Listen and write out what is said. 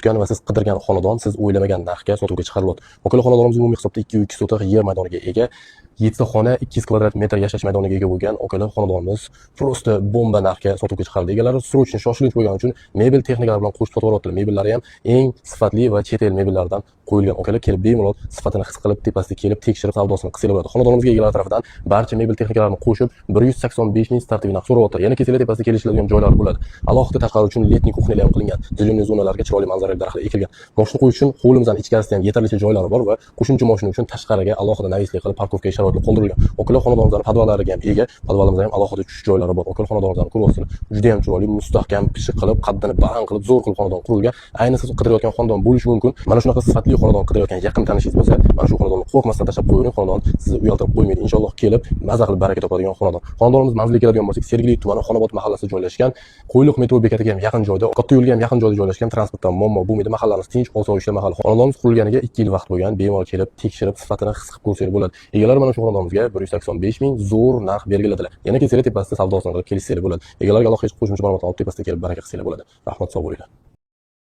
tushgan va siz qidirgan xonadon siz o'ylamagan narxga sotuvga chiqarilyapti. Okala xonadonimiz umumiy hisobda 2.2 sotix yer maydoniga ega, 7 xona 200 kvadrat metr yashash maydoniga ega bo'lgan okala xonadonimiz prosta bomba narxga sotuvga chiqarildi. Egalari srochniy shoshilinch bo'lgani uchun mebel texnikalar bilan qo'shib sotib olyaptilar. Mebellari ham eng sifatli va chet el mebellardan qo'yilgan. Okala kelib bemalol sifatini his qilib, tepasida kelib tekshirib savdosini qilsa bo'ladi. Xonadonimizga egalar tarafidan barcha mebel texnikalarini qo'shib 185 ming startini narx so'rayapti. Yana kelsalar tepasida kelishiladigan joylar bo'ladi. Alohida tashqari uchun letniy kuxniyalar ham qilingan. Zilonli zonalarga chiroyli manzarali daraxtlar ekilgan. Mashina qo'yish uchun hovlimizdan ichkarisida ham yetarlicha joylari bor va qo'shimcha mashina uchun tashqariga alohida navislik qilib parkovka sharoitlar qoldirilgan. Okala xonadonimizning podvallariga ham ega, podvalimizda ham alohida tushish joylari bor. Okala xonadonimizni ko'ryapsizlar. Juda ham chiroyli, mustahkam, pishiq qilib, qaddini baland qilib, zo'r qilib xonadon qurilgan. Ayniqsa siz qidirayotgan xonadon bo'lishi mumkin. Mana shunaqa sifatli xonadon qidirayotgan yaqin tanishingiz bo'lsa, mana shu xonadonni qo'rqmasdan tashlab qo'ying. Xonadon sizni uyaltirib qo'ymaydi. Inshaalloh kelib, maza qilib baraka topadigan xonadon. Xonadonimiz manzilga keladigan bo'lsak, Sergeli tumani Xonobod mahallasida joylashgan. Qo'yliq metro bekatiga ham yaqin joyda, katta yo'lga ham yaqin joyda joylashgan, transportdan muammo bo'lmaydi. Mahallamiz tinch, osoyishta mahalla. Xonadonimiz qurilganiga 2 yil vaqt bo'lgan. Bemalol kelib, tekshirib, sifatini his qilib ko'rsangiz bo'ladi. Egalari mana shu xonadonimizga 185 ming zo'r narx belgiladilar. Yana kelsalar tepasida savdosini qilib kelishsangiz bo'ladi. Egalarga alohida qo'shimcha ma'lumotlar olib tepasida kelib baraka qilsangiz bo'ladi. Rahmat, sog' bo'linglar.